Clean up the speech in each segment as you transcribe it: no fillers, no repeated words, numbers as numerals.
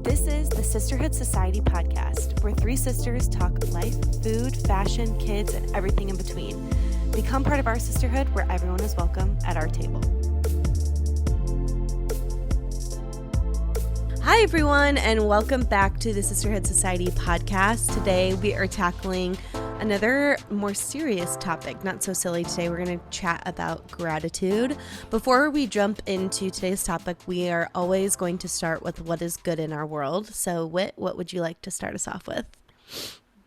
This is the Sisterhood Society podcast, where three sisters talk life, food, fashion, kids, and everything in between. Become part of our sisterhood where everyone is welcome at our table. Hi, everyone, and welcome back to the Sisterhood Society podcast. Today, we are tackling another more serious topic, not so silly today. We're going to chat about gratitude. Before we jump into today's topic, we are always going to start with what is good in our world. So, Whit, what would you like to start us off with?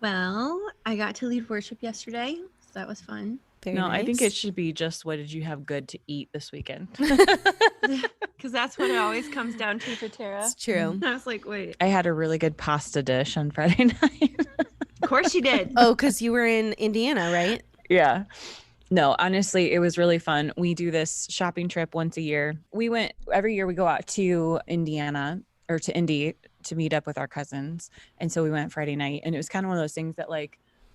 Well, I got to lead worship yesterday, so that was fun. Very nice. I think it should be just what did you have good to eat this weekend? Because that's what it always comes down to for Tara. It's true. I was like, wait. I had a really good pasta dish on Friday night. Of course you did. Oh, because you were in Indiana, right? Yeah. No, honestly, it was really fun. We do this shopping trip once a year. Every year we go out to Indiana or to Indy to meet up with our cousins. And so we went Friday night, and it was kind of one of those things that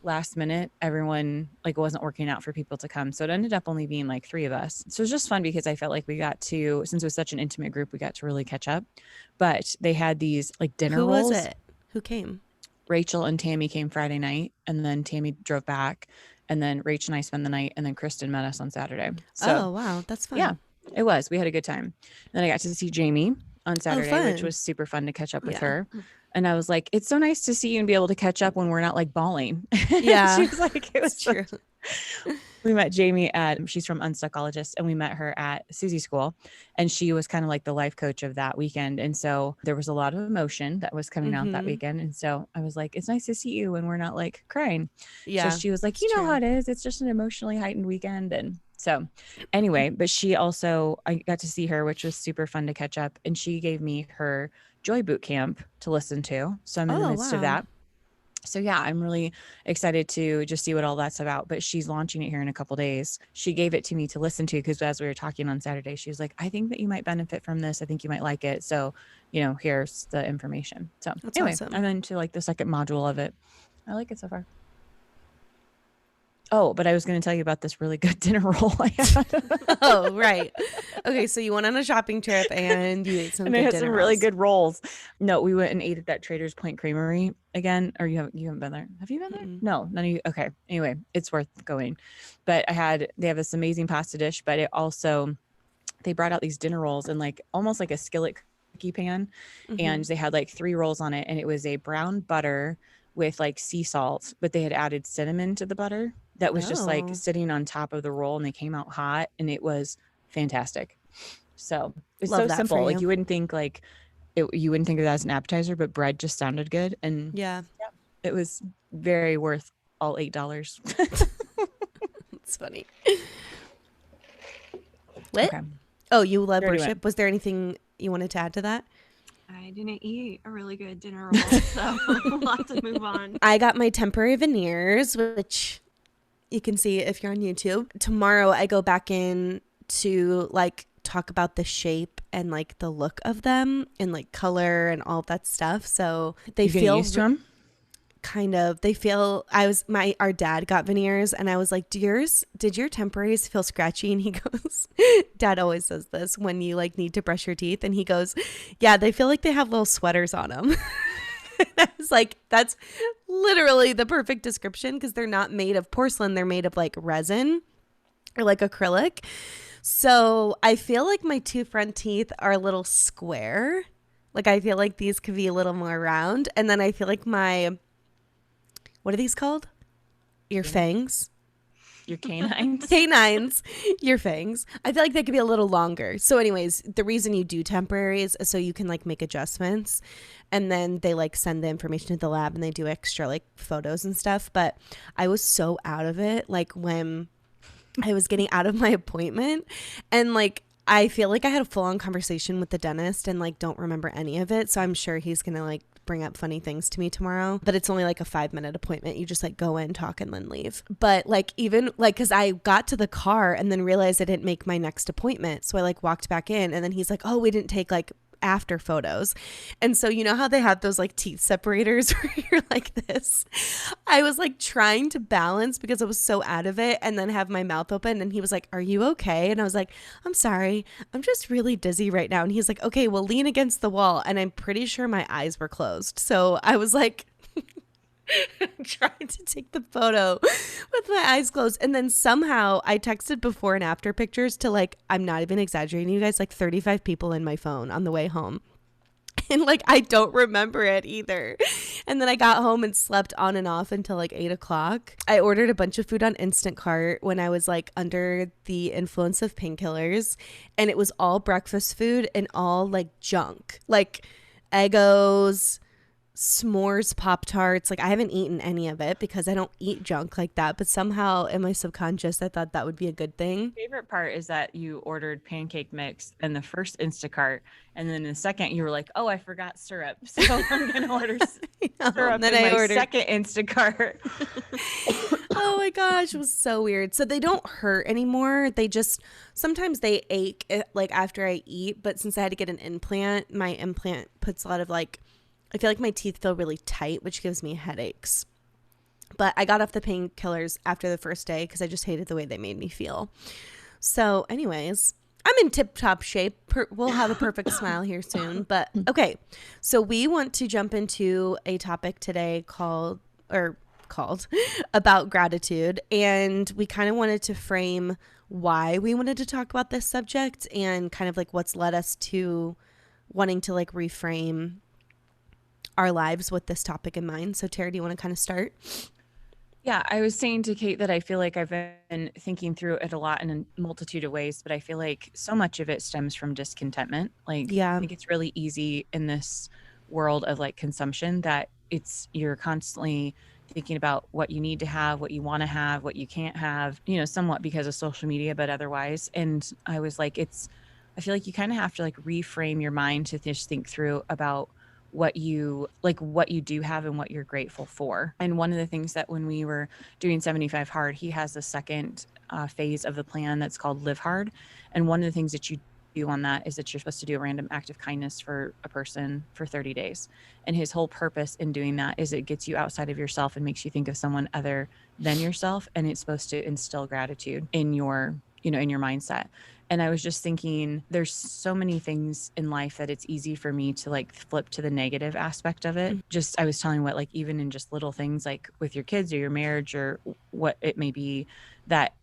last minute, everyone wasn't working out for people to come. So it ended up only being three of us. So it was just fun because I felt like we got to, since it was such an intimate group, we got to really catch up. But they had these dinner rolls. Who was it? Who came? Rachel and Tammy came Friday night, and then Tammy drove back, and then Rach and I spent the night, and then Kristen met us on Saturday. So, oh, wow. That's fun. Yeah, it was. We had a good time. And then I got to see Jamie on Saturday, which was super fun to catch up with her. And I was like, it's so nice to see you and be able to catch up when we're not bawling. Yeah. She was like, it was true. We met Jamie she's from Unstuckologist, and we met her at Susie's school, and she was kind of the life coach of that weekend. And so there was a lot of emotion that was coming out that weekend. And so I was like, it's nice to see you when we're not crying. Yeah. So she was like, you know how it is. It's just an emotionally heightened weekend. And so anyway, but I got to see her, which was super fun to catch up. And she gave me her Joy Boot Camp to listen to. So I'm in the midst of that. So yeah, I'm really excited to just see what all that's about, but she's launching it here in a couple days. She gave it to me to listen to because as we were talking on Saturday, she was like, I think that you might benefit from this. I think you might like it. So, here's the information. So that's anyway, awesome. I'm into the second module of it. I like it so far. Oh, but I was going to tell you about this really good dinner roll I had. Oh, right. Okay, so you went on a shopping trip and you ate some and good I had dinner some rolls. really good rolls. No, we went and ate at that Trader's Point Creamery again. Or you haven't been there? Have you been there? Mm-hmm. No, none of you. Okay. Anyway, it's worth going. But they have this amazing pasta dish, but they brought out these dinner rolls in almost like a skillet cookie pan. And they had 3 rolls on it. And it was a brown butter with sea salt, but they had added cinnamon to the butter. That was just sitting on top of the roll, and they came out hot, and it was fantastic. So it's Love so that simple. for you. You wouldn't think you wouldn't think of that as an appetizer, but bread just sounded good, and Yeah, it was very worth all $8. it's funny. What? Okay. Oh, you led Very worship. went. Was there anything you wanted to add to that? I didn't eat a really good dinner roll, so we'll have to move on. I got my temporary veneers, which you can see if you're on YouTube. Tomorrow I go back in to talk about the shape and the look of them and color and all that stuff. So they feel used to them? Kind of. They feel our dad got veneers, and I was like, did your temporaries feel scratchy? And he goes, Dad always says this when you need to brush your teeth, and he goes, yeah, they feel like they have little sweaters on them. I was like, that's literally the perfect description, because they're not made of porcelain. They're made of resin or acrylic. So I feel like my 2 front teeth are a little square. I feel like these could be a little more round. And then I feel like what are these called? Your fangs? Your canines? Canines. Your fangs. I feel like they could be a little longer. So anyways, the reason you do temporaries is so you can make adjustments. And then they send the information to the lab, and they do extra photos and stuff. But I was so out of it when I was getting out of my appointment, and I feel like I had a full-on conversation with the dentist and don't remember any of it. So I'm sure he's gonna bring up funny things to me tomorrow, but it's only a 5-minute appointment. You just go in, talk, and then leave. But even because I got to the car and then realized I didn't make my next appointment, so I walked back in, and then he's like, oh, we didn't take after photos. And so, you know how they have those like teeth separators where you're like this? I was like trying to balance because I was so out of it and then have my mouth open. And he was like, "Are you okay?" And I was like, "I'm sorry. I'm just really dizzy right now." And he's like, "Okay, well, lean against the wall." And I'm pretty sure my eyes were closed. So I was like, trying to take the photo with my eyes closed. And then somehow I texted before and after pictures to like, I'm not even exaggerating, you guys, like 35 people in my phone on the way home. And like, I don't remember it either. And then I got home and slept on and off until like 8 o'clock. I ordered a bunch of food on Instacart when I was like under the influence of painkillers. And it was all breakfast food and all like junk, like Eggos, s'mores, Pop Tarts. Like I haven't eaten any of it because I don't eat junk like that, but somehow in my subconscious I thought that would be a good thing. Favorite part is that you ordered pancake mix in the first Instacart, and then in the second you were like, "Oh, I forgot syrup, so I'm gonna order syrup." Then in I my ordered second Instacart. Oh my gosh, it was so weird. So they don't hurt anymore. They just sometimes they ache like after I eat, but since I had to get an implant, my implant puts a lot of like, I feel like my teeth feel really tight, which gives me headaches. But I got off the painkillers after the first day because I just hated the way they made me feel. So anyways, I'm in tip-top shape. We'll have a perfect smile here soon. But okay, so we want to jump into a topic today called about gratitude. And we kind of wanted to frame why we wanted to talk about this subject and kind of like what's led us to wanting to like reframe our lives with this topic in mind. So Tara, do you want to kind of start? Yeah, I was saying to Kate that I feel like I've been thinking through it a lot in a multitude of ways, but I feel like so much of it stems from discontentment. Like, Yeah. I think it's really easy in this world of like consumption that you're constantly thinking about what you need to have, what you want to have, what you can't have, you know, somewhat because of social media, but otherwise. And I was like, I feel like you kind of have to like reframe your mind to just think through about what you do have and what you're grateful for. And one of the things that when we were doing 75 hard, he has a second phase of the plan that's called live hard. And one of the things that you do on that is that you're supposed to do a random act of kindness for a person for 30 days. And his whole purpose in doing that is it gets you outside of yourself and makes you think of someone other than yourself. And it's supposed to instill gratitude in your mindset. And I was just thinking, there's so many things in life that it's easy for me to like flip to the negative aspect of it. Just, I was telling what, like, even in just little things like with your kids or your marriage or what it may be, that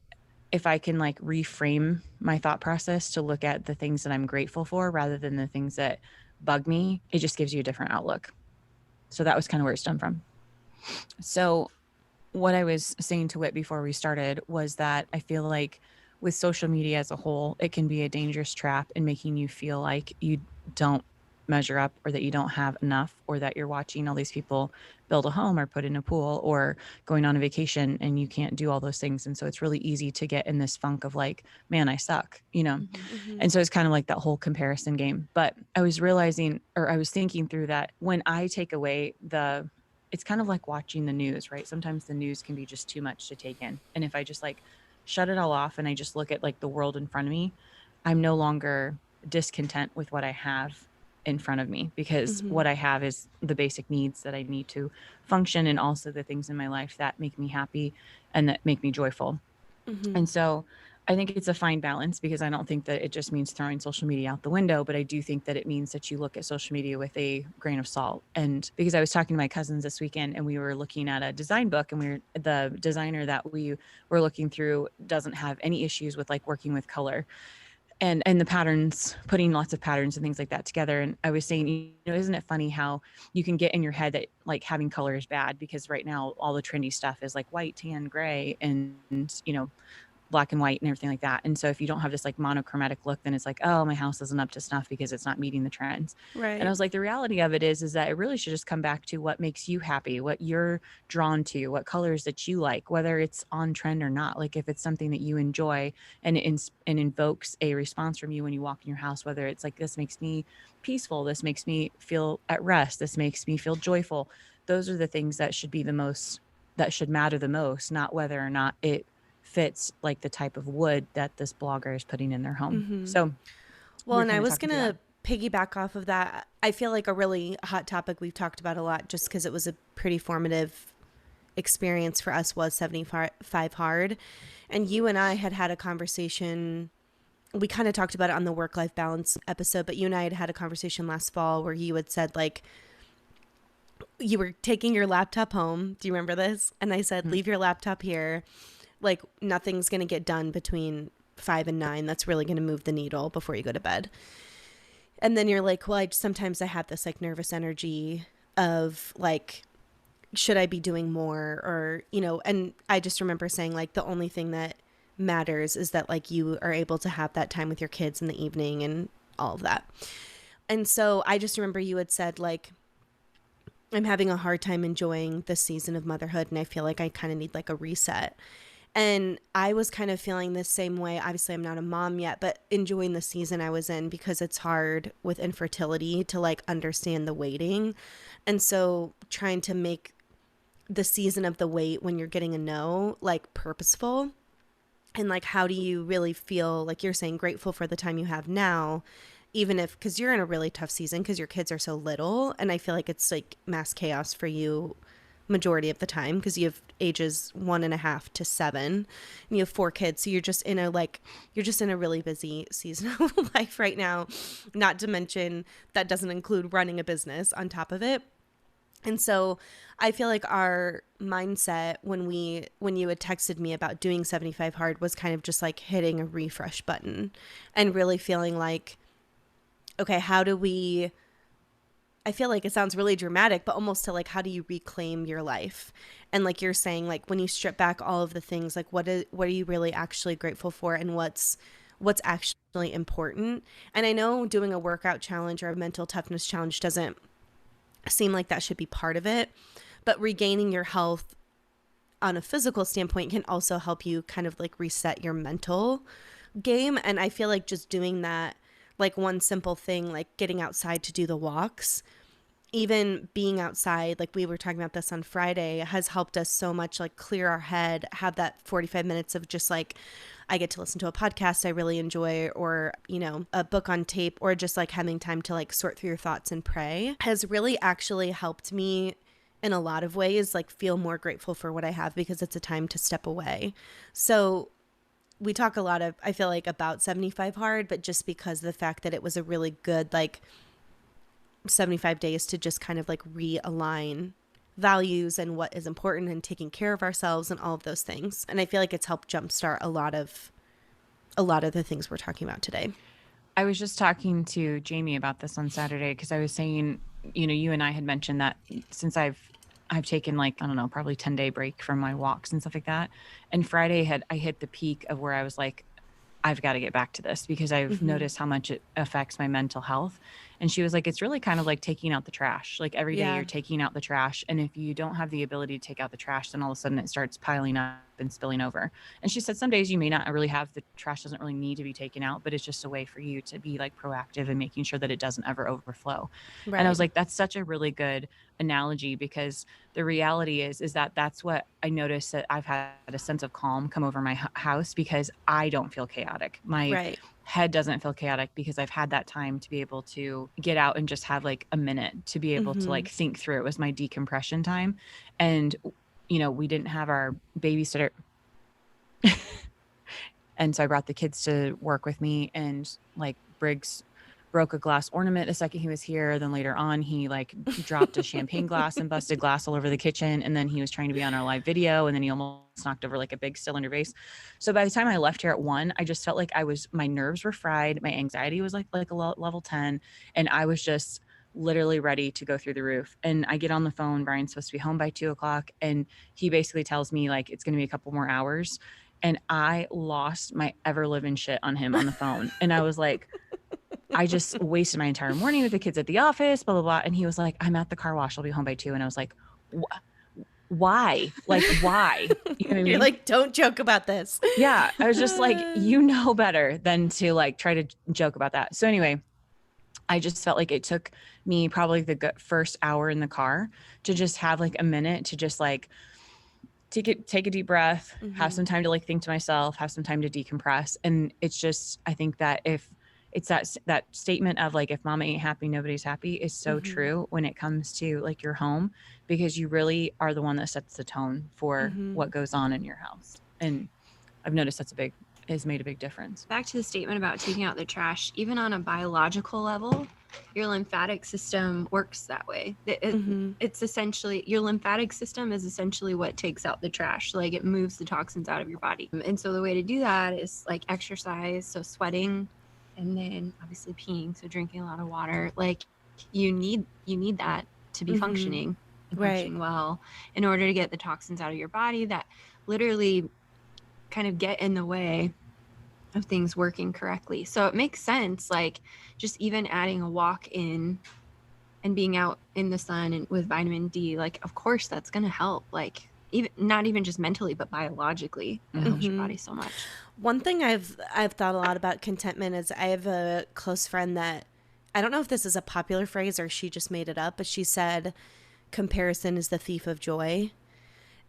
if I can like reframe my thought process to look at the things that I'm grateful for rather than the things that bug me, it just gives you a different outlook. So that was kind of where it stemmed from. So what I was saying to Whit before we started was that I feel like with social media as a whole, it can be a dangerous trap in making you feel like you don't measure up or that you don't have enough or that you're watching all these people build a home or put in a pool or going on a vacation and you can't do all those things. And so it's really easy to get in this funk of like, man, I suck, you know? Mm-hmm. And so it's kind of like that whole comparison game. But I was realizing, or I was thinking through that when I take away it's kind of like watching the news, right? Sometimes the news can be just too much to take in. And if I just like shut it all off and I just look at like the world in front of me, I'm no longer discontent with what I have in front of me because what I have is the basic needs that I need to function and also the things in my life that make me happy and that make me joyful. And so I think it's a fine balance because I don't think that it just means throwing social media out the window, but I do think that it means that you look at social media with a grain of salt. And because I was talking to my cousins this weekend and we were looking at a design book and the designer that we were looking through doesn't have any issues with like working with color and the patterns, putting lots of patterns and things like that together. And I was saying, you know, isn't it funny how you can get in your head that like having color is bad because right now all the trendy stuff is like white, tan, gray, and you know, black and white and everything like that. And so if you don't have this like monochromatic look, then it's like, oh, my house isn't up to snuff because it's not meeting the trends. Right. And I was like, the reality of it is that it really should just come back to what makes you happy, what you're drawn to, what colors that you like, whether it's on trend or not. Like if it's something that you enjoy and it invokes a response from you when you walk in your house, whether it's like, this makes me peaceful, this makes me feel at rest, this makes me feel joyful. Those are the things that should matter the most, not whether or not it fits like the type of wood that this blogger is putting in their home. So well, and I was gonna piggyback off of that, I feel like a really hot topic we've talked about a lot just because it was a pretty formative experience for us was 75 hard. And you and I had a conversation. We kind of talked about it on the work-life balance episode, but you and I had a conversation last fall where you had said like you were taking your laptop home. Do you remember this? And I said, leave your laptop here. Like nothing's going to get done between 5 and 9. That's really going to move the needle before you go to bed. And then you're like, well, sometimes I have this like nervous energy of like, should I be doing more? Or, you know, and I just remember saying like the only thing that matters is that like you are able to have that time with your kids in the evening and all of that. And so I just remember you had said like, I'm having a hard time enjoying this season of motherhood and I feel like I kind of need like a reset. And I was kind of feeling the same way. Obviously, I'm not a mom yet, but enjoying the season I was in because it's hard with infertility to like understand the waiting. And so trying to make the season of the wait when you're getting a no, like purposeful. And like, how do you really feel, like you're saying, grateful for the time you have now, even if, because you're in a really tough season because your kids are so little. And I feel like it's like mass chaos for you majority of the time because you have ages 1.5 to 7 and you have 4 kids, so you're just in a really busy season of life right now, not to mention that doesn't include running a business on top of it. And so I feel like our mindset when you had texted me about doing 75 hard was kind of just like hitting a refresh button and really feeling like, okay, how do we, I feel like it sounds really dramatic, but almost to like, how do you reclaim your life? And like you're saying, like when you strip back all of the things, like what are you really actually grateful for and what's actually important? And I know doing a workout challenge or a mental toughness challenge doesn't seem like that should be part of it, but regaining your health on a physical standpoint can also help you kind of like reset your mental game. And I feel like just doing that, like one simple thing, like getting outside to do the walks, even being outside, like we were talking about this on Friday, has helped us so much, like clear our head, have that 45 minutes of just like, I get to listen to a podcast I really enjoy, or, you know, a book on tape, or just like having time to like sort through your thoughts and pray has really actually helped me in a lot of ways, like feel more grateful for what I have because it's a time to step away. So we talk a lot of, I feel like, about 75 hard, but just because of the fact that it was a really good, like 75 days to just kind of like realign values and what is important and taking care of ourselves and all of those things. And I feel like it's helped jumpstart a lot of the things we're talking about today. I was just talking to Jamie about this on Saturday because I was saying, you know, you and I had mentioned that since I've taken like, I don't know, probably 10-day break from my walks and stuff like that. And Friday I hit the peak of where I was like, I've got to get back to this because I've noticed how much it affects my mental health. And she was like, it's really kind of like taking out the trash. Like every day you're taking out the trash. And if you don't have the ability to take out the trash, then all of a sudden it starts piling up and spilling over. And she said, some days you may not really have, the trash doesn't really need to be taken out, but it's just a way for you to be like proactive and making sure that it doesn't ever overflow. Right. And I was like, that's such a really good analogy because the reality is that that's what I noticed, that I've had a sense of calm come over my house because I don't feel chaotic. My head doesn't feel chaotic because I've had that time to be able to get out and just have like a minute to be able to like think through. It was my decompression time. And, you know, we didn't have our babysitter. And so I brought the kids to work with me, and like Briggs broke a glass ornament the second he was here. Then later on, he like dropped a champagne glass and busted glass all over the kitchen. And then he was trying to be on our live video, and then he almost knocked over like a big cylinder vase. So by the time I left here at 1, I just felt like my nerves were fried. My anxiety was like a level 10. And I was just literally ready to go through the roof. And I get on the phone. Brian's supposed to be home by 2:00. And he basically tells me like, it's going to be a couple more hours. And I lost my ever living shit on him on the phone. And I was like, I just wasted my entire morning with the kids at the office, blah, blah, blah. And he was like, I'm at the car wash. I'll be home by 2. And I was like, why? Like, why? You know what I mean? You're like, don't joke about this. Yeah. I was just like, you know better than to like try to joke about that. So anyway, I just felt like it took me probably the first hour in the car to just have like a minute to just like take a deep breath, have some time to like think to myself, have some time to decompress. And it's just, I think that if it's that statement of like, if mama ain't happy, nobody's happy is so Mm-hmm. true when it comes to like your home, because you really are the one that sets the tone for Mm-hmm. what goes on in your house. And I've noticed has made a big difference. Back to the statement about taking out the trash, even on a biological level, your lymphatic system works that way. It's essentially, your lymphatic system is essentially what takes out the trash. Like it moves the toxins out of your body. And so the way to do that is like exercise, so sweating, and then obviously peeing, so drinking a lot of water. Like you need that to be functioning and functioning well in order to get the toxins out of your body that literally kind of get in the way of things working correctly. So it makes sense, like just even adding a walk in and being out in the sun and with vitamin D, like of course that's going to help, like even not even just mentally but biologically. It helps your body so much. One thing I've thought a lot about contentment is I have a close friend that, I don't know if this is a popular phrase or she just made it up, but she said comparison is the thief of joy.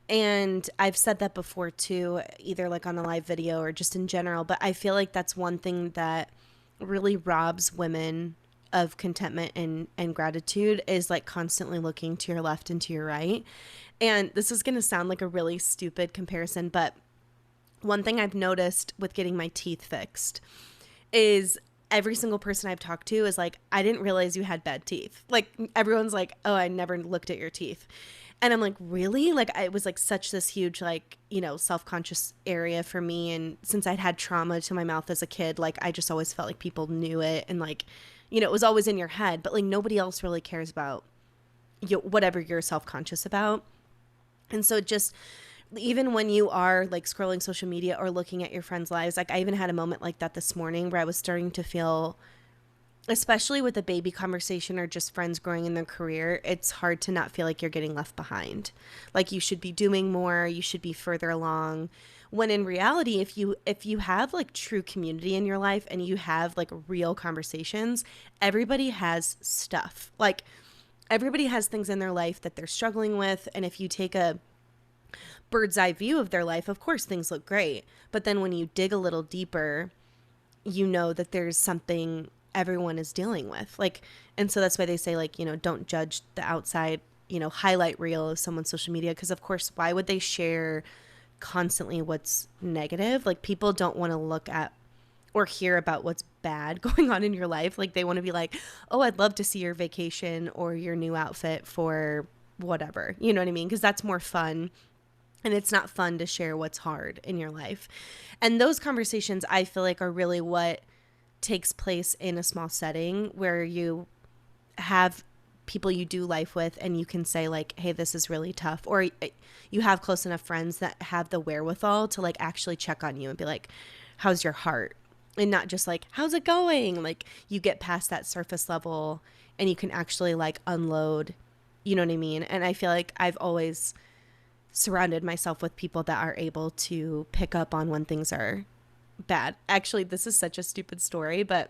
And I've said that before too, either like on a live video or just in general, but I feel like that's one thing that really robs women of contentment and gratitude, is like constantly looking to your left and to your right. And this is going to sound like a really stupid comparison, but one thing I've noticed with getting my teeth fixed is every single person I've talked to is like, I didn't realize you had bad teeth. Like everyone's like, oh, I never looked at your teeth. And I'm like, really? Like it was like such this huge, like, you know, self-conscious area for me. And since I'd had trauma to my mouth as a kid, like I just always felt like people knew it. And like, you know, it was always in your head, but like nobody else really cares about whatever you're self-conscious about. And so just, even when you are like scrolling social media or looking at your friends' lives, like I even had a moment like that this morning where I was starting to feel, especially with a baby conversation or just friends growing in their career, it's hard to not feel like you're getting left behind. Like you should be doing more, you should be further along. When in reality, if you have like true community in your life and you have like real conversations, everybody has stuff. Like everybody has things in their life that they're struggling with. And if you take a bird's eye view of their life, of course things look great. But then when you dig a little deeper, you know that there's something everyone is dealing with. Like, and so that's why they say, like, you know, don't judge the outside, you know, highlight reel of someone's social media. Because of course, why would they share constantly what's negative? Like people don't want to look at or hear about what's bad going on in your life. Like they want to be like, oh, I'd love to see your vacation or your new outfit for whatever, you know what I mean? Because that's more fun. And it's not fun to share what's hard in your life. And those conversations, I feel like, are really what takes place in a small setting where you have people you do life with and you can say like, hey, this is really tough. Or you have close enough friends that have the wherewithal to like actually check on you and be like, how's your heart? And not just like, how's it going? Like you get past that surface level and you can actually like unload, you know what I mean? And I feel like I've always surrounded myself with people that are able to pick up on when things are bad. Actually, this is such a stupid story, but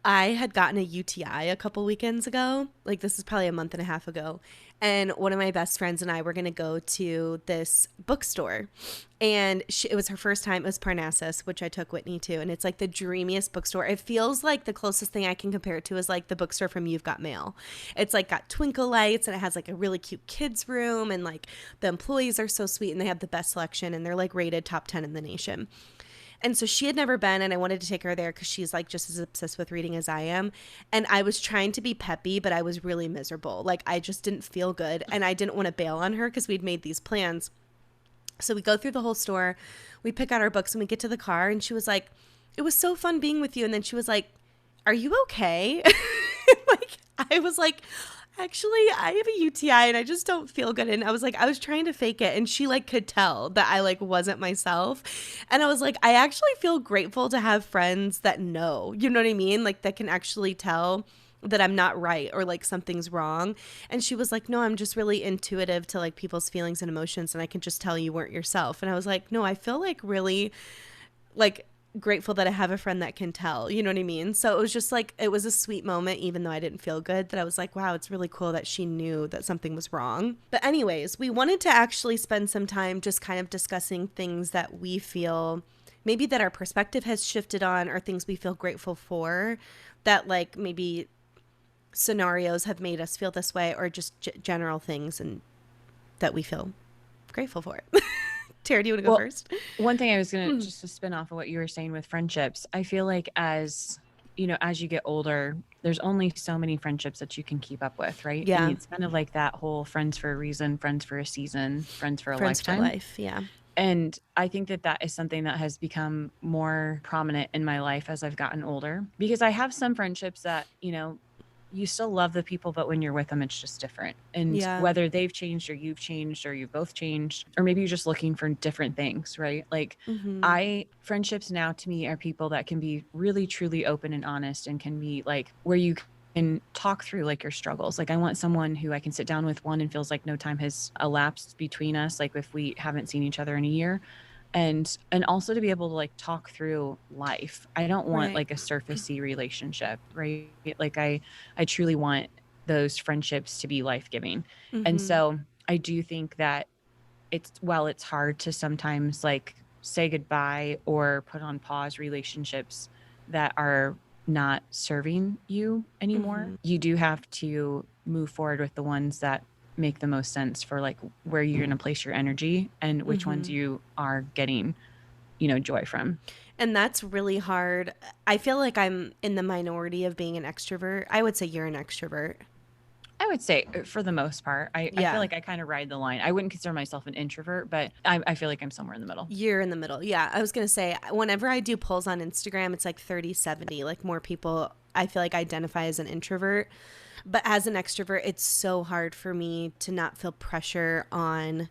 I had gotten a UTI a couple weekends ago. Like this is probably a month and a half ago. And one of my best friends and I were going to go to this bookstore. And it was her first time. It was Parnassus, which I took Whitney to. And it's like the dreamiest bookstore. It feels like the closest thing I can compare it to is like the bookstore from You've Got Mail. It's like got twinkle lights and it has like a really cute kids room. And like the employees are so sweet and they have the best selection. And they're like rated top 10 in the nation. And so she had never been, and I wanted to take her there because she's like just as obsessed with reading as I am. And I was trying to be peppy, but I was really miserable. Like I just didn't feel good, and I didn't want to bail on her because we'd made these plans. So we go through the whole store, we pick out our books, and we get to the car, and she was like, it was so fun being with you. And then she was like, are you okay? Like I was like, actually, I have a UTI and I just don't feel good. And I was like, I was trying to fake it. And she like could tell that I like wasn't myself. And I was like, I actually feel grateful to have friends that know, you know what I mean? Like that can actually tell that I'm not right or like something's wrong. And she was like, no, I'm just really intuitive to like people's feelings and emotions. And I can just tell you weren't yourself. And I was like, no, I feel like really like grateful that I have a friend that can tell, you know what I mean? So it was just like, it was a sweet moment, even though I didn't feel good, that I was like, wow, it's really cool that she knew that something was wrong. But anyways, we wanted to actually spend some time just kind of discussing things that we feel maybe that our perspective has shifted on, or things we feel grateful for, that like maybe scenarios have made us feel this way, or just general things and that we feel grateful for. Tara, do you want to go first? One thing I was going to just to spin off of what you were saying with friendships, I feel like as you know, as you get older, there's only so many friendships that you can keep up with, right? Yeah. And it's kind of like that whole friends for a reason, friends for a season, friends for a lifetime. For life, yeah. And I think that that is something that has become more prominent in my life as I've gotten older, because I have some friendships that, you know, you still love the people, but when you're with them, it's just different. And whether they've changed or you've both changed, or maybe you're just looking for different things, right? Like friendships now to me are people that can be really, truly open and honest, and can be like where you can talk through like your struggles. Like I want someone who I can sit down with, one, and feels like no time has elapsed between us. Like if we haven't seen each other in a year, and also to be able to like talk through life. I don't want like a surfacey relationship, right? Like I truly want those friendships to be life-giving. And so I do think that while it's hard to sometimes like say goodbye or put on pause relationships that are not serving you anymore, you do have to move forward with the ones that make the most sense for like where you're going to place your energy and which ones you are getting, you know, joy from. And that's really hard. I feel like I'm in the minority of being an extrovert. I would say you're an extrovert. I would say for the most part, I feel like I kind of ride the line. I wouldn't consider myself an introvert, but I feel like I'm somewhere in the middle. You're in the middle. Yeah. I was going to say, whenever I do polls on Instagram, it's like 30-70. Like more people, I feel like, identify as an introvert. But as an extrovert, it's so hard for me to not feel pressure on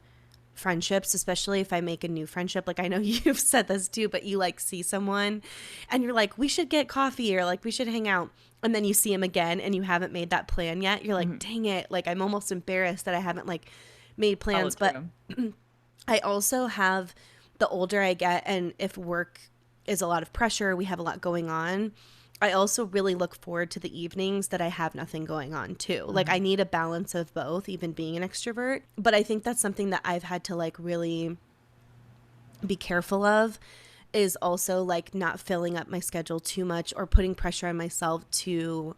friendships, especially if I make a new friendship. Like I know you've said this too, but you like see someone and you're like, we should get coffee, or like we should hang out. And then you see him again and you haven't made that plan yet. You're like, dang it. Like I'm almost embarrassed that I haven't like made plans. But I also have, the older I get, and if work is a lot of pressure, we have a lot going on, I also really look forward to the evenings that I have nothing going on too. Like I need a balance of both, even being an extrovert. But I think that's something that I've had to like really be careful of, is also like not filling up my schedule too much or putting pressure on myself to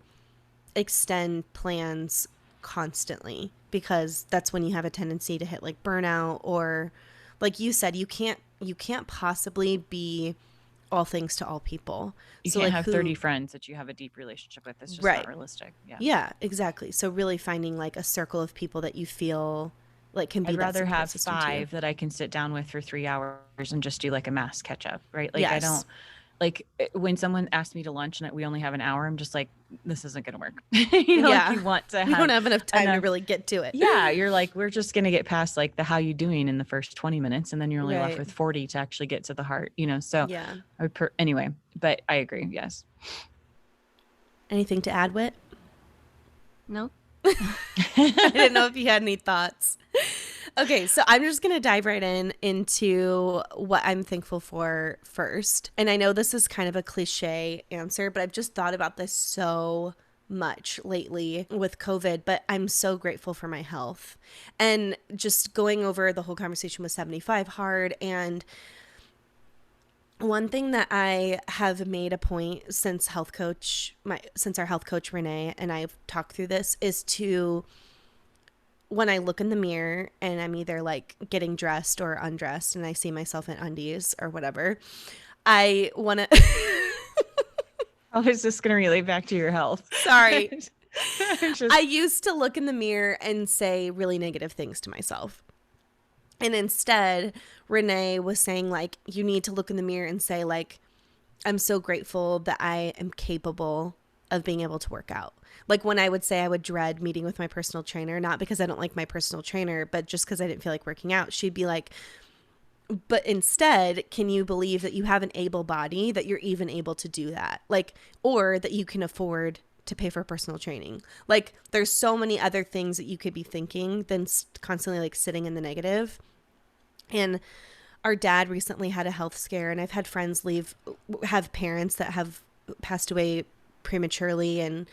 extend plans constantly, because that's when you have a tendency to hit like burnout, or like you said, you can't possibly be all things to all people. You can't have 30 friends that you have a deep relationship with. It's just not realistic. Yeah, exactly. So really finding like a circle of people that you feel like can be. I'd rather have 5 that I can sit down with for 3 hours and just do like a mass catch up, right? Like I don't like when someone asks me to lunch and we only have an hour, I'm just like, this isn't going to work. You know, like you want to have, we don't have enough time to really get to it. Yeah. You're like, we're just going to get past like the how you doing in the first 20 minutes. And then you're only left with 40 to actually get to the heart, you know? So anyway, but I agree. Yes. Anything to add, Whit? No. I didn't know if you had any thoughts. Okay, so I'm just going to dive right into what I'm thankful for first. And I know this is kind of a cliche answer, but I've just thought about this so much lately with COVID, but I'm so grateful for my health. And just going over the whole conversation with 75 hard, and one thing that I have made a point since our health coach Renee and I've talked through this, is to, when I look in the mirror and I'm either like getting dressed or undressed and I see myself in undies or whatever, I want to I was just going to relate back to your health. Sorry. I used to look in the mirror and say really negative things to myself. And instead, Renee was saying like, you need to look in the mirror and say like, I'm so grateful that I am capable of being able to work out. Like when I would say I would dread meeting with my personal trainer, not because I don't like my personal trainer, but just because I didn't feel like working out, she'd be like, but instead, can you believe that you have an able body, that you're even able to do that? Like, or that you can afford to pay for personal training. Like there's so many other things that you could be thinking than constantly like sitting in the negative. And our dad recently had a health scare, and I've had friends have parents that have passed away prematurely. And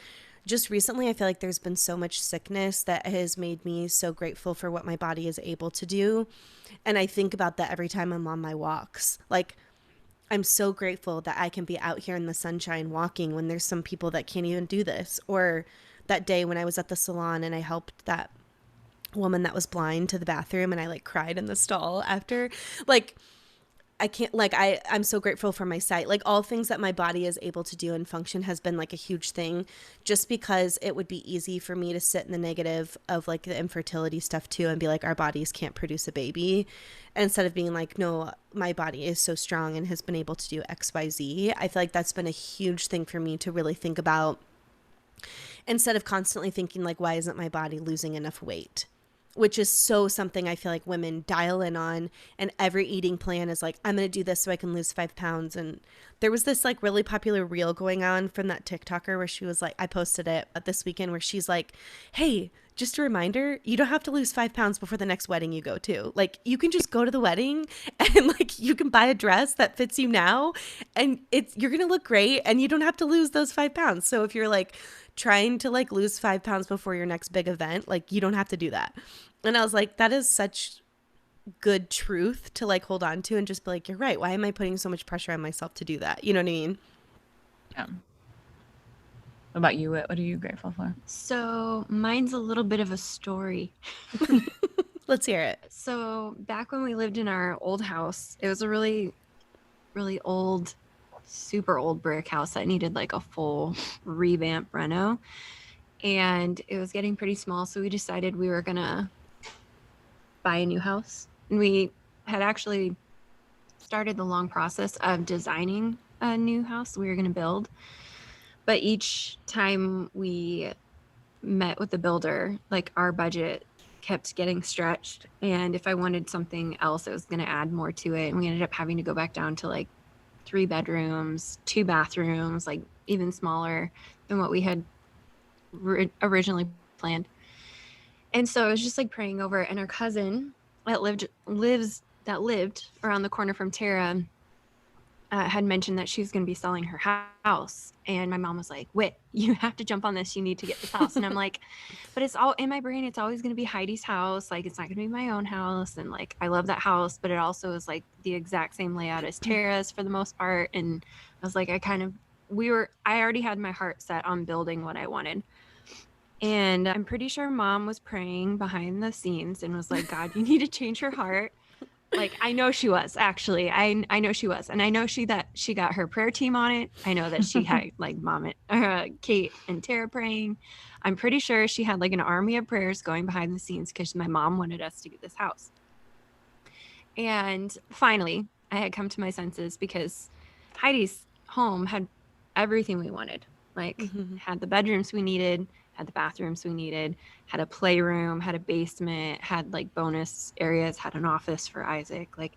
just recently, I feel like there's been so much sickness that has made me so grateful for what my body is able to do. And I think about that every time I'm on my walks. Like I'm so grateful that I can be out here in the sunshine walking when there's some people that can't even do this. Or that day when I was at the salon and I helped that woman that was blind to the bathroom and I like cried in the stall after. Like, I can't, like, I'm so grateful for my sight. Like, all things that my body is able to do and function has been like a huge thing, just because it would be easy for me to sit in the negative of like the infertility stuff too and be like, our bodies can't produce a baby, instead of being like, no, my body is so strong and has been able to do XYZ. I feel like that's been a huge thing for me to really think about, instead of constantly thinking like, why isn't my body losing enough weight? Which is so something I feel like women dial in on, and every eating plan is like, I'm going to do this so I can lose 5 pounds. And there was this like really popular reel going on from that TikToker where she was like, I posted it this weekend, where she's like, hey, just a reminder, you don't have to lose 5 pounds before the next wedding you go to. Like, you can just go to the wedding and like you can buy a dress that fits you now, and you're going to look great and you don't have to lose those 5 pounds. So if you're like trying to like lose 5 pounds before your next big event, like, you don't have to do that. And I was like, that is such good truth to like hold on to, and just be like, you're right. Why am I putting so much pressure on myself to do that? You know what I mean? Yeah. What about you? What are you grateful for? So mine's a little bit of a story. Let's hear it. So back when we lived in our old house, it was a really, really old, super old brick house that needed like a full revamp reno. And it was getting pretty small. So we decided we were going to buy a new house. And we had actually started the long process of designing a new house we were going to build. But each time we met with the builder, like, our budget kept getting stretched. And if I wanted something else, it was going to add more to it. And we ended up having to go back down to like 3 bedrooms, 2 bathrooms, like even smaller than what we had originally planned. And so I was just like praying over it. And our cousin that lived around the corner from Tara had mentioned that she was going to be selling her house. And my mom was like, Whit, you have to jump on this. You need to get this house. And I'm like, but it's all in my brain. It's always going to be Heidi's house. Like, it's not going to be my own house. And like, I love that house, but it also is like the exact same layout as Tara's for the most part. And I was like, I already had my heart set on building what I wanted. And I'm pretty sure Mom was praying behind the scenes and was like, God, you need to change her heart. Like, I know she was, actually. I know she was. And I know she got her prayer team on it. I know that she had like Kate and Tara praying. I'm pretty sure she had like an army of prayers going behind the scenes because my mom wanted us to get this house. And finally, I had come to my senses because Heidi's home had everything we wanted. Like, had the bedrooms we needed, had the bathrooms we needed, had a playroom, had a basement, had like bonus areas, had an office for Isaac, like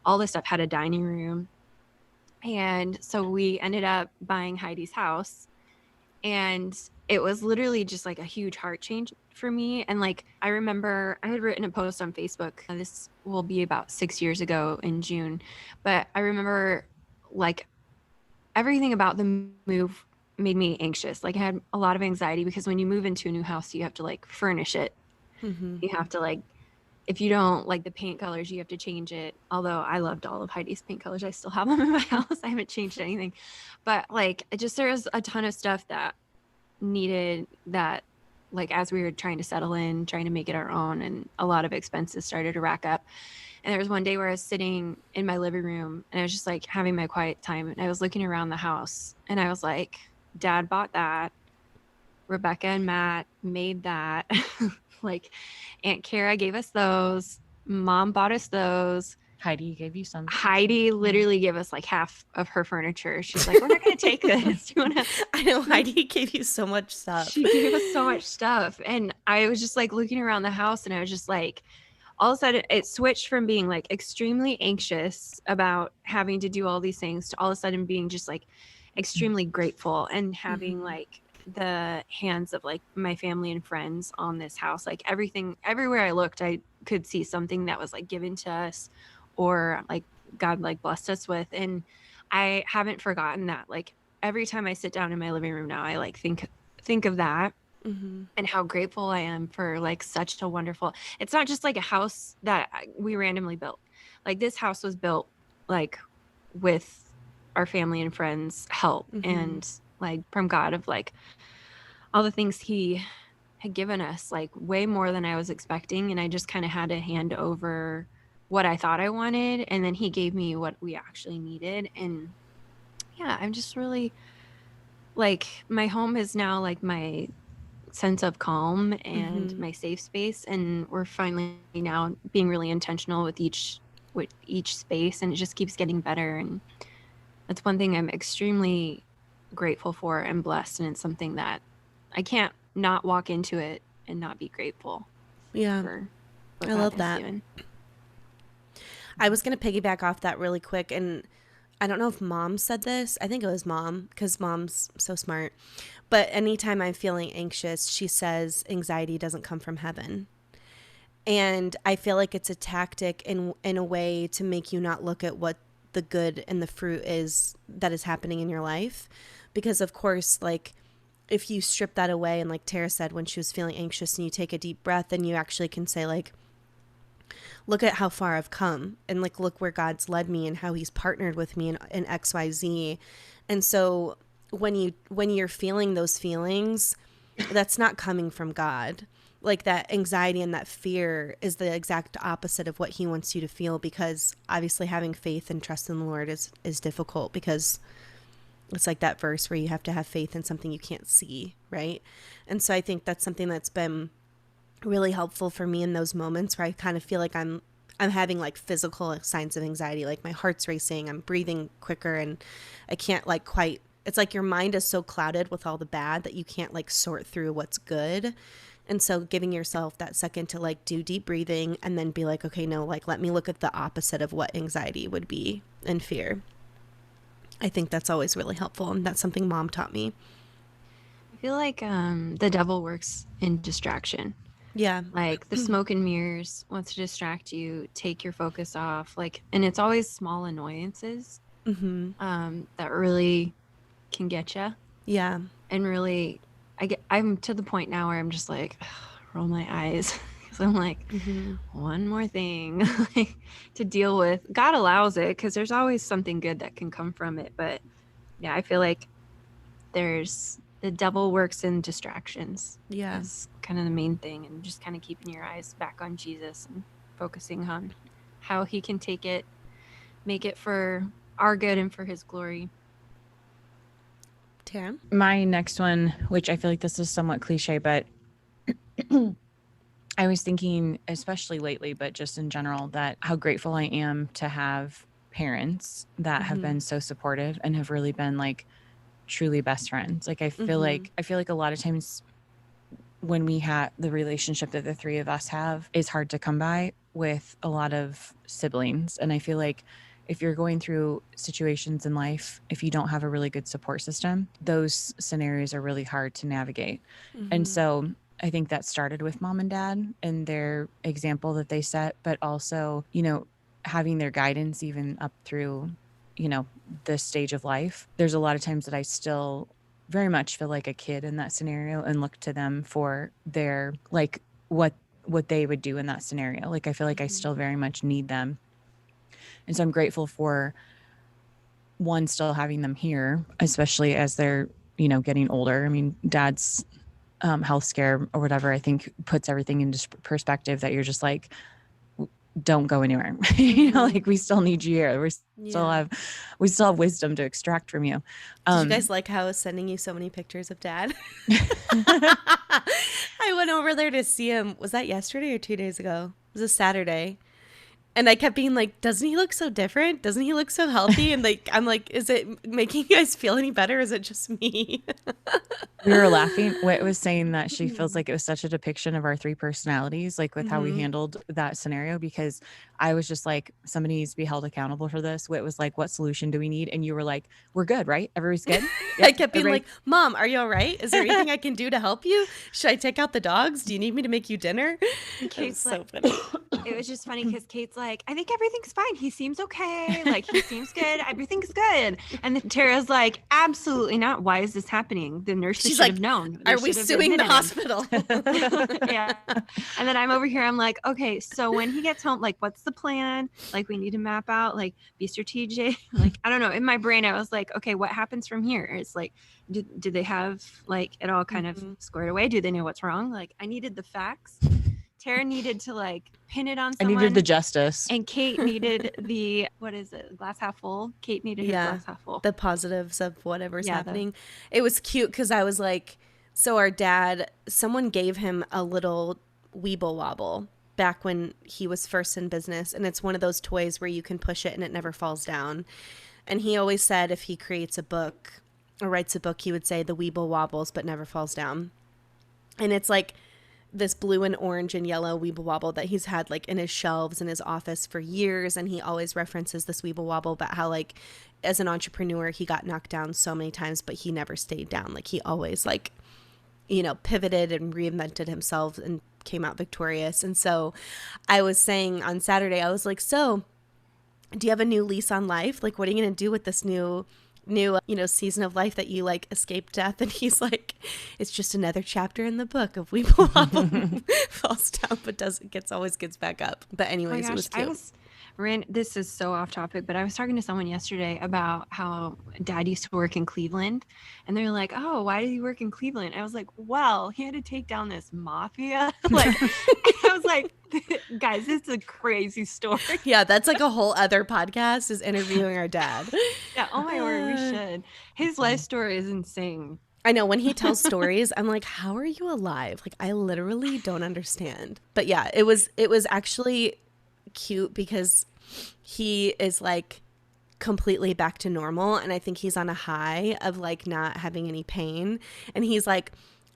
all this stuff, had a dining room. And so we ended up buying Heidi's house, and it was literally just like a huge heart change for me. And like, I remember I had written a post on Facebook. This will be about 6 years ago in June, but I remember like everything about the move made me anxious. Like, I had a lot of anxiety because when you move into a new house, you have to like furnish it. You have to like, if you don't like the paint colors, you have to change it. Although I loved all of Heidi's paint colors. I still have them in my house. I haven't changed anything. But like, there was a ton of stuff that needed that, like, as we were trying to settle in, trying to make it our own, and a lot of expenses started to rack up. And there was one day where I was sitting in my living room and I was just like having my quiet time, and I was looking around the house and I was like, Dad bought that. Rebecca and Matt made that. Like, Aunt Kara gave us those. Mom bought us those. Heidi gave you some. Heidi literally gave us like half of her furniture. She's like, we're not going to take this. You want to? I know Heidi gave you so much stuff. She gave us so much stuff. And I was just like looking around the house, and I was just like, all of a sudden it switched from being like extremely anxious about having to do all these things to all of a sudden being just like extremely grateful and having like the hands of like my family and friends on this house. Like, everywhere I looked, I could see something that was like given to us, or like God like blessed us with. And I haven't forgotten that. Like, every time I sit down in my living room now, I like think of that. And how grateful I am for like such a wonderful, it's not just like a house that we randomly built. Like, this house was built like with our family and friends help and like from God of like all the things he had given us, like way more than I was expecting. And I just kind of had to hand over what I thought I wanted. And then he gave me what we actually needed. And yeah, I'm just really like, my home is now like my sense of calm and my safe space. And we're finally now being really intentional with each space, and it just keeps getting better. And that's one thing I'm extremely grateful for and blessed. And it's something that I can't not walk into it and not be grateful. Yeah. For what I God love has that. given. I was going to piggyback off that really quick. And I don't know if mom said this. I think it was mom, because mom's so smart. But anytime I'm feeling anxious, she says anxiety doesn't come from heaven. And I feel like it's a tactic in a way to make you not look at what the good and the fruit is that is happening in your life. Because of course, like, if you strip that away, and like Tara said, when she was feeling anxious and you take a deep breath, then you actually can say like, look at how far I've come, and like, look where God's led me and how he's partnered with me in XYZ. And so when you're feeling those feelings, that's not coming from God. Like, that anxiety and that fear is the exact opposite of what he wants you to feel, because obviously having faith and trust in the Lord is difficult, because it's like that verse where you have to have faith in something you can't see, right? And so I think that's something that's been really helpful for me in those moments where I kind of feel like I'm having like physical signs of anxiety, like my heart's racing, I'm breathing quicker, and I can't like quite, it's like your mind is so clouded with all the bad that you can't like sort through what's good. And so giving yourself that second to like do deep breathing and then be like, okay, no, like, let me look at the opposite of what anxiety would be and fear. I think that's always really helpful, and that's something mom taught me. I feel like the devil works in distraction. Yeah. Like the smoke and mirrors wants to distract you, take your focus off. Like, and it's always small annoyances that really can get you. Yeah. And really, I'm to the point now where I'm just like, roll my eyes. Because I'm like, one more thing like, to deal with. God allows it because there's always something good that can come from it. But yeah, I feel like the devil works in distractions. Yeah. Is kind of the main thing. And just kind of keeping your eyes back on Jesus and focusing on how he can make it for our good and for his glory. Tara? My next one, which I feel like this is somewhat cliche, but I was thinking, especially lately, but just in general, that how grateful I am to have parents that have been so supportive and have really been like truly best friends. Like, I feel like a lot of times when we have the relationship that the three of us have is hard to come by with a lot of siblings. And I feel like if you're going through situations in life, if you don't have a really good support system, those scenarios are really hard to navigate. And so I think that started with mom and dad and their example that they set, but also, you know, having their guidance even up through, you know, this stage of life. There's a lot of times that I still very much feel like a kid in that scenario and look to them for their, like, what they would do in that scenario. Like, I feel like I still very much need them. And so I'm grateful for one, still having them here, especially as they're, you know, getting older. I mean, dad's health scare or whatever, I think puts everything into perspective, that you're just like, don't go anywhere. You know, like, we still need you here. We still have wisdom to extract from you. Did you guys like how I was sending you so many pictures of dad? I went over there to see him. Was that yesterday or 2 days ago? It was a Saturday. And I kept being like, doesn't he look so different? Doesn't he look so healthy? And like, I'm like, is it making you guys feel any better? Is it just me? We were laughing. Whit was saying that she feels like it was such a depiction of our three personalities, like with how we handled that scenario, because I was just like, somebody needs to be held accountable for this. Whit was like, what solution do we need? And you were like, we're good, right? Everybody's good. Yep, I kept being like, Mom, are you all right? Is there anything I can do to help you? Should I take out the dogs? Do you need me to make you dinner? Kate's so like, funny. it was just funny because Kate's like, like, I think everything's fine. He seems okay. Like, he seems good. Everything's good. And then Tara's like, absolutely not. Why is this happening? The nurses She's should like, have known. They are we should have suing the admitted him." hospital? Yeah. And then I'm over here. I'm like, okay, so when he gets home, like, what's the plan? Like, we need to map out, like, be strategic. Like, I don't know. In my brain, I was like, okay, what happens from here? It's like, do they have, like, it all kind of squared away? Do they know what's wrong? Like, I needed the facts. Tara needed to, like, pin it on someone. I needed the justice. And Kate needed the, what is it, glass half full? Kate needed his glass half full. The positives of whatever's happening. It was cute because I was like, so our dad, someone gave him a little Weeble Wobble back when he was first in business. And it's one of those toys where you can push it and it never falls down. And he always said if he creates a book or writes a book, he would say the Weeble wobbles but never falls down. And it's like this blue and orange and yellow Weeble Wobble that he's had like in his shelves in his office for years. And he always references this Weeble Wobble about how, like, as an entrepreneur, he got knocked down so many times, but he never stayed down. Like, he always, like, you know, pivoted and reinvented himself and came out victorious. And so I was saying on Saturday, I was like, so do you have a new lease on life? Like, what are you going to do with this new season of life that you, like, escaped death? And he's like, it's just another chapter in the book of Weeble Wobble. Falls down but always gets back up. But anyways, it was cute. This is so off topic, but I was talking to someone yesterday about how Dad used to work in Cleveland, and they're like, oh, why did he work in Cleveland? I was like, well, he had to take down this mafia. Like, I was like, guys, this is a crazy story. Yeah, that's like a whole other podcast, is interviewing our dad. Yeah, oh my word, we should. His life story is insane. I know, when he tells stories, I'm like, how are you alive? Like, I literally don't understand. But yeah, it was actually cute because he is, like, completely back to normal, and I think he's on a high of, like, not having any pain. And he's like,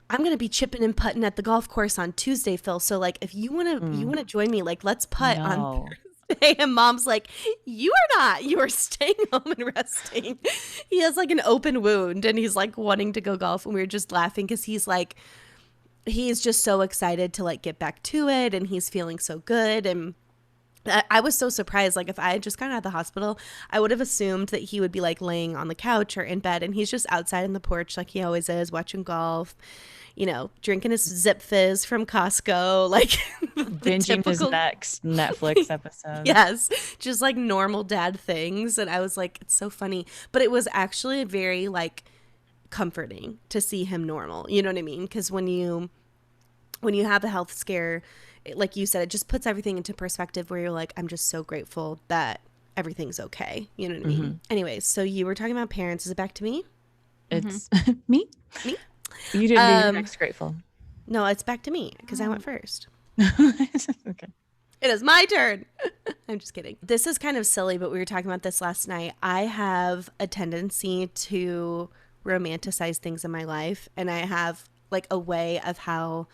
I'm gonna be chipping and putting at the golf course on Tuesday, Phil, so, like, if you want to join me, like, let's putt on Thursday. And Mom's like, you are not, you are staying home and resting. He has, like, an open wound and he's, like, wanting to go golf, and we were just laughing because he's like, he's just so excited to, like, get back to it, and he's feeling so good. And I was so surprised. Like, if I had just gotten out of the hospital, I would have assumed that he would be, like, laying on the couch or in bed, and he's just outside on the porch like he always is, watching golf, you know, drinking his Zip Fizz from Costco, like binging his next Netflix episode. Yes, just like normal dad things. And I was like, it's so funny. But it was actually very, like, comforting to see him normal. You know what I mean? Because when you have a health scare, like you said, it just puts everything into perspective where you're like, I'm just so grateful that everything's okay. You know what I mean? Anyways, so you were talking about parents. Is it back to me? It's me. Me? You didn't be next grateful. No, it's back to me because I went first. Okay. It is my turn. I'm just kidding. This is kind of silly, but we were talking about this last night. I have a tendency to romanticize things in my life, and I have, like, a way of how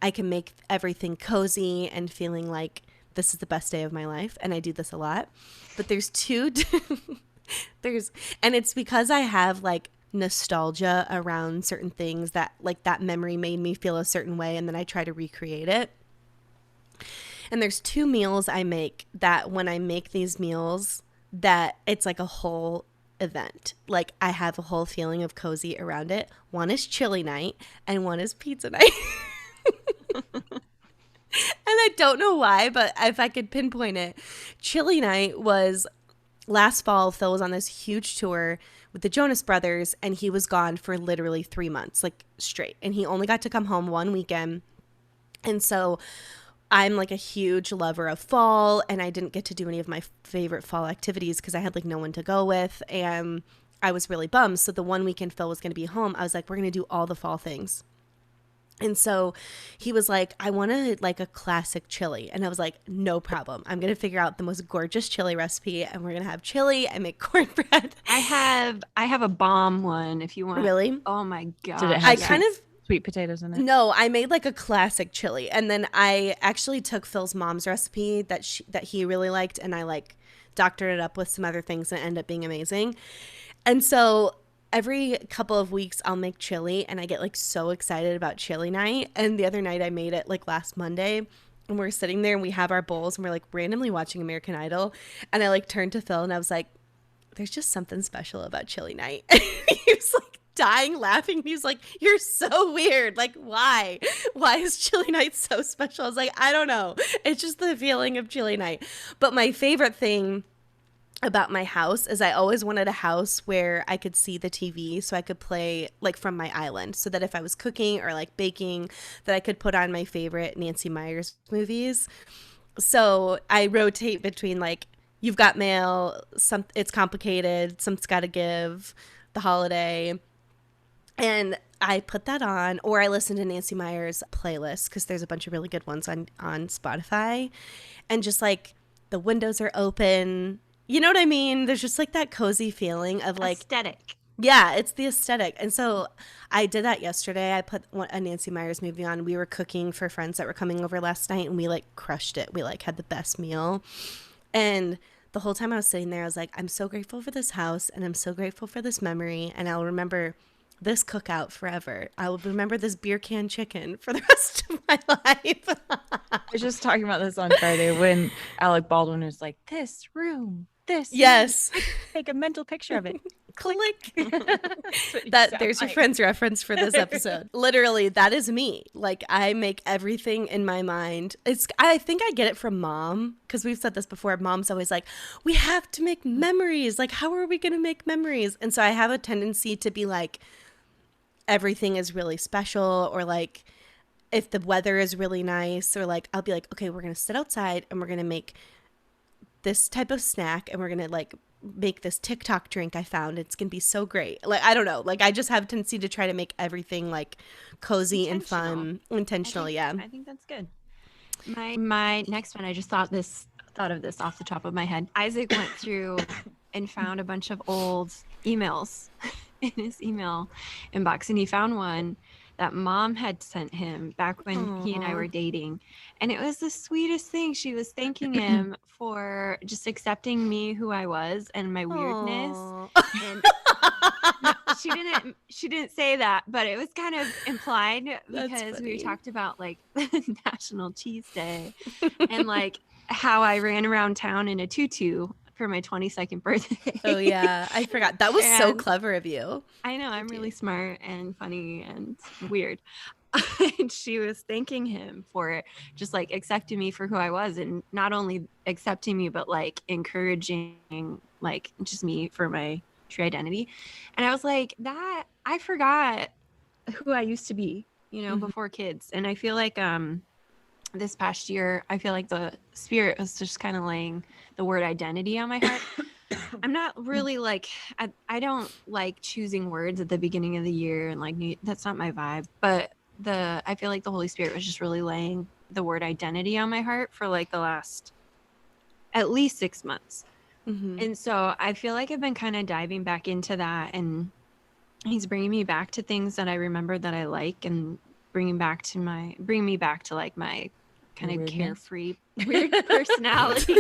I can make everything cozy and feeling like this is the best day of my life. And I do this a lot. But there's and it's because I have, like, nostalgia around certain things that, like, that memory made me feel a certain way, and then I try to recreate it. And there's 2 meals I make that when I make these meals, that it's like a whole event. Like, I have a whole feeling of cozy around it. One is chili night and one is pizza night. And I don't know why, but if I could pinpoint it, chili night was last fall. Phil was on this huge tour with the Jonas Brothers, and he was gone for literally 3 months, like, straight. And he only got to come home one weekend. And so I'm, like, a huge lover of fall, and I didn't get to do any of my favorite fall activities because I had, like, no one to go with, and I was really bummed. So the one weekend Phil was going to be home, I was like, we're going to do all the fall things. And so he was like, I want to, like, a classic chili. And I was like, no problem. I'm going to figure out the most gorgeous chili recipe, and we're going to have chili and make cornbread. I have a bomb one if you want. Really? Oh my God. Did it have sweet potatoes in it? No, I made, like, a classic chili. And then I actually took Phil's mom's recipe that he really liked, and I, like, doctored it up with some other things, and it ended up being amazing. And so every couple of weeks I'll make chili, and I get, like, so excited about chili night. And the other night I made it, like, last Monday, and we're sitting there and we have our bowls and we're like randomly watching American Idol. And I like turned to Phil and I was like, there's just something special about chili night. He was like dying laughing. He was like, you're so weird. Like, why is chili night so special? I was like, I don't know. It's just the feeling of chili night. But my favorite thing about my house is I always wanted a house where I could see the TV so I could play like from my island, so that if I was cooking or like baking, that I could put on my favorite Nancy Meyers movies. So I rotate between like You've Got Mail, some It's Complicated, Some's Gotta Give, The Holiday, and I put that on, or I listen to Nancy Meyers playlist because there's a bunch of really good ones on Spotify, and just like the windows are open. You know what I mean? There's just like that cozy feeling of like aesthetic. Yeah, it's the aesthetic. And so I did that yesterday. I put a Nancy Meyers movie on. We were cooking for friends that were coming over last night, and we like crushed it. We like had the best meal. And the whole time I was sitting there, I was like, I'm so grateful for this house, and I'm so grateful for this memory, and I'll remember this cookout forever. I will remember this beer can chicken for the rest of my life. I was just talking about this on Friday when Alec Baldwin was like, this room. Yes. Take a mental picture of it. Click. There's your friend's reference for this episode. Literally, that is me. Like, I make everything in my mind. I think I get it from Mom, because we've said this before. Mom's always like, we have to make memories. Like, how are we going to make memories? And so I have a tendency to be like, everything is really special, or like if the weather is really nice, or like I'll be like, okay, we're going to sit outside and we're going to make this type of snack, and we're going to like make this TikTok drink I found. It's going to be so great. Like, I don't know. Like, I just have a tendency to try to make everything like cozy and fun, intentional. I think that's good. My next one, I just thought of this off the top of my head. Isaac went through and found a bunch of old emails in his email inbox, and he found one that Mom had sent him back when he and I were dating. And it was the sweetest thing. She was thanking him for just accepting me, who I was, and my weirdness. And she didn't say that, but it was kind of implied, because we talked about like National Cheese Day and like how I ran around town in a tutu for my 22nd birthday. Oh yeah, I forgot. That was so clever of you. I know, I'm really smart and funny and weird. And she was thanking him for it, just like accepting me for who I was, and not only accepting me, but like encouraging like just me for my true identity. And I was like, that I forgot who I used to be, before kids. And I feel like this past year, I feel like the Spirit was just kind of laying the word identity on my heart. I'm not really like, I don't like choosing words at the beginning of the year, and like, that's not my vibe. But I feel like the Holy Spirit was just really laying the word identity on my heart for like the last at least 6 months. Mm-hmm. And so I feel like I've been kind of diving back into that, and he's bringing me back to things that I remember that I like, and bringing me back to like my kind of carefree weird personality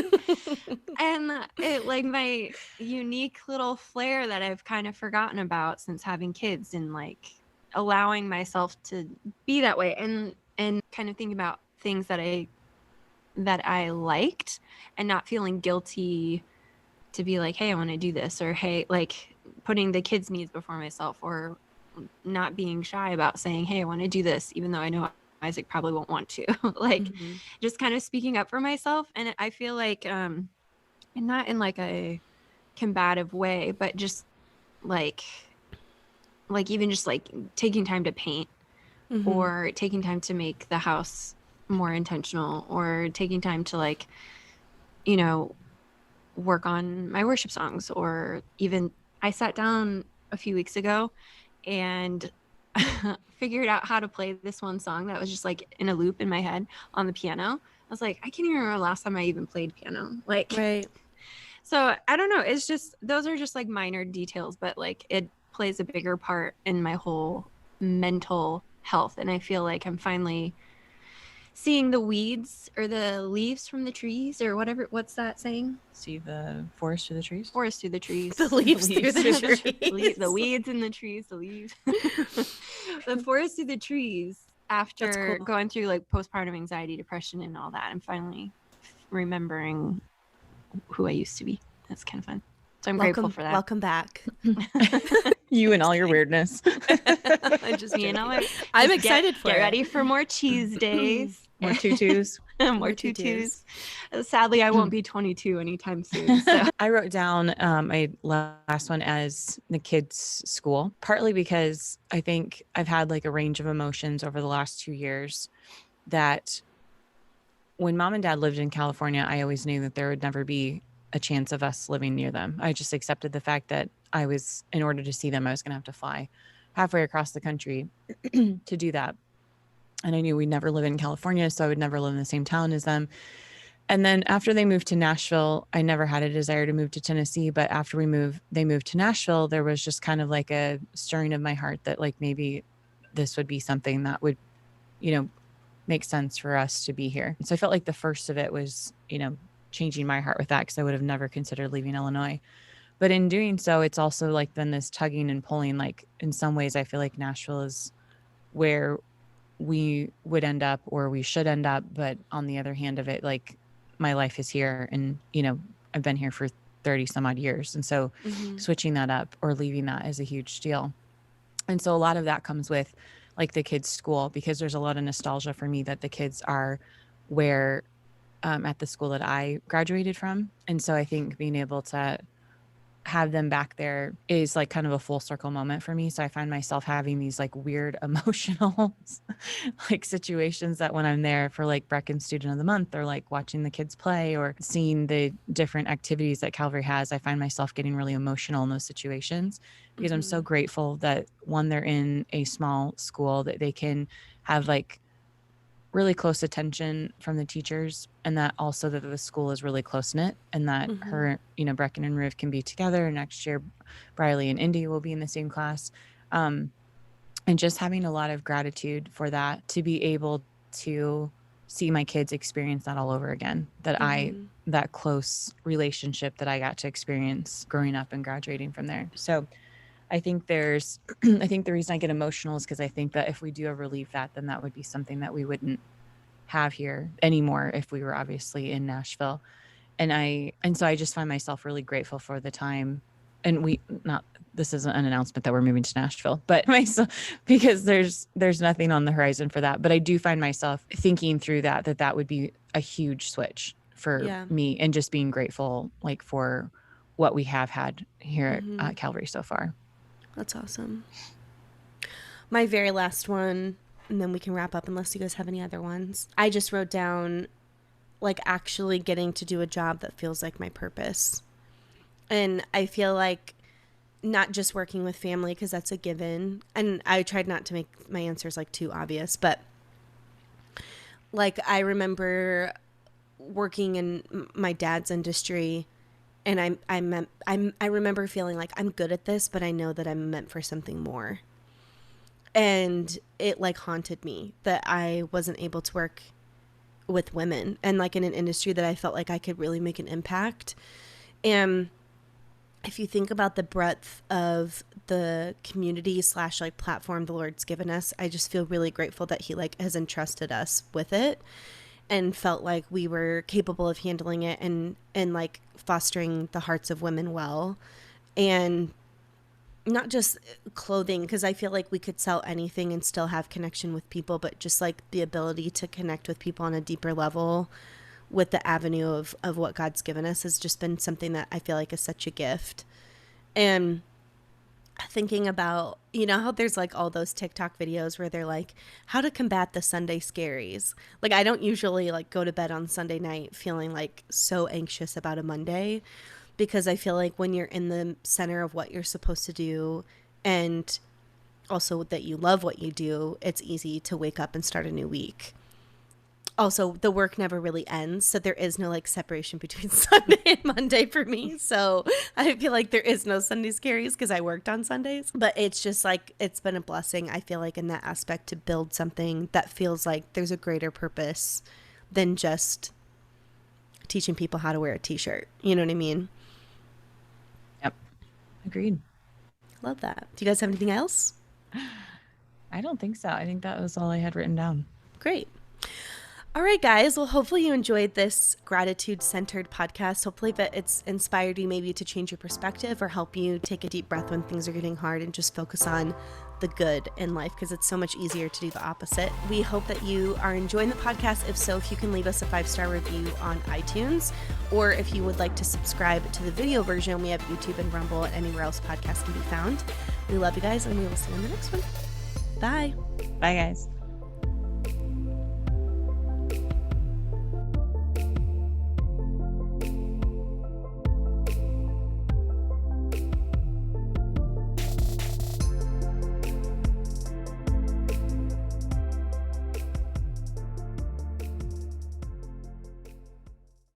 and it like my unique little flair that I've kind of forgotten about since having kids, and like allowing myself to be that way, and kind of thinking about things that I liked, and not feeling guilty to be like, hey, I want to do this, or hey, like putting the kids' needs before myself, or not being shy about saying, hey, I want to do this, even though I know Isaac probably won't want to. Like, just kind of speaking up for myself. And I feel like, and not in like a combative way, but just like even just like taking time to paint, or taking time to make the house more intentional, or taking time to like, work on my worship songs. Or even I sat down a few weeks ago and figured out how to play this one song that was just like in a loop in my head on the piano. I was like, I can't even remember the last time I even played piano. Like, right. So I don't know. It's just, those are just like minor details, but like it plays a bigger part in my whole mental health. And I feel like I'm finally seeing the weeds or the leaves from the trees, or whatever. What's that saying? See the forest through the trees? Forest through the trees. The leaves through the trees. The weeds in the trees, the leaves. The forest through the trees after cool. going through like postpartum anxiety, depression, and all that, I'm finally remembering who I used to be. That's kind of fun. So I'm grateful for that. Welcome back. You and all your weirdness. I'm just You know joking. what? I'm Just excited for get it. ready for more cheese days. More tutus. More tutus. Sadly, I won't be 22 anytime soon. So I wrote down my last one as the kids' school, partly because I think I've had like a range of emotions over the last 2 years that when mom and dad lived in California, I always knew that there would never be a chance of us living near them. I just accepted the fact that in order to see them, I was going to have to fly halfway across the country to do that. And I knew we'd never live in California, so I would never live in the same town as them. And then after they moved to Nashville, I never had a desire to move to Tennessee. But after they moved to Nashville, there was just kind of like a stirring of my heart that like maybe this would be something that would, make sense for us to be here. And so I felt like the first of it was, changing my heart with that because I would have never considered leaving Illinois. But in doing so, it's also like been this tugging and pulling. Like in some ways, I feel like Nashville is where we would end up or we should end up. But on the other hand of it, like my life is here and, I've been here for 30 some odd years. And so switching that up or leaving that is a huge deal. And so a lot of that comes with like the kids' school, because there's a lot of nostalgia for me that the kids are where at the school that I graduated from. And so I think being able to have them back there is like kind of a full circle moment for me. So I find myself having these like weird emotional like situations that when I'm there for like Brecken Student of the Month or like watching the kids play or seeing the different activities that Calvary has, I find myself getting really emotional in those situations because I'm so grateful that one, they're in a small school that they can have like really close attention from the teachers, and that also that the school is really close knit and that her, Brecken and Riv can be together. Next year, Briley and Indy will be in the same class. And just having a lot of gratitude for that, to be able to see my kids experience that all over again, that close relationship that I got to experience growing up and graduating from there. So I think I think the reason I get emotional is because I think that if we do ever leave that, then that would be something that we wouldn't have here anymore if we were obviously in Nashville. And so I just find myself really grateful for the time. And this isn't an announcement that we're moving to Nashville, but myself, because there's nothing on the horizon for that. But I do find myself thinking through that would be a huge switch for me, and just being grateful like for what we have had here at Calvary so far. That's awesome. My very last one, and then we can wrap up unless you guys have any other ones. I just wrote down like actually getting to do a job that feels like my purpose. And I feel like not just working with family, because that's a given. And I tried not to make my answers like too obvious, but like I remember working in my dad's industry, and I remember feeling like I'm good at this, but I know that I'm meant for something more. And it like haunted me that I wasn't able to work with women and like in an industry that I felt like I could really make an impact. And if you think about the breadth of the community / like platform the Lord's given us, I just feel really grateful that he like has entrusted us with it and felt like we were capable of handling it and like fostering the hearts of women well. And not just clothing, because I feel like we could sell anything and still have connection with people, but just like the ability to connect with people on a deeper level with the avenue of what God's given us has just been something that I feel like is such a gift. And thinking about, how there's like all those TikTok videos where they're like, how to combat the Sunday scaries. Like, I don't usually like go to bed on Sunday night feeling like so anxious about a Monday, because I feel like when you're in the center of what you're supposed to do and also that you love what you do, it's easy to wake up and start a new week. Also, the work never really ends, so there is no like separation between Sunday and Monday for me. So I feel like there is no Sunday scaries because I worked on Sundays. But it's just like, it's been a blessing, I feel like, in that aspect, to build something that feels like there's a greater purpose than just teaching people how to wear a t-shirt. You know what I mean? Yep. Agreed. Love that. Do you guys have anything else? I don't think so. I think that was all I had written down. Great. All right, guys. Well, hopefully you enjoyed this gratitude-centered podcast. Hopefully that it's inspired you maybe to change your perspective or help you take a deep breath when things are getting hard and just focus on the good in life, because it's so much easier to do the opposite. We hope that you are enjoying the podcast. If so, if you can leave us a 5-star review on iTunes, or if you would like to subscribe to the video version, we have YouTube and Rumble and anywhere else podcasts can be found. We love you guys, and we will see you in the next one. Bye. Bye, guys.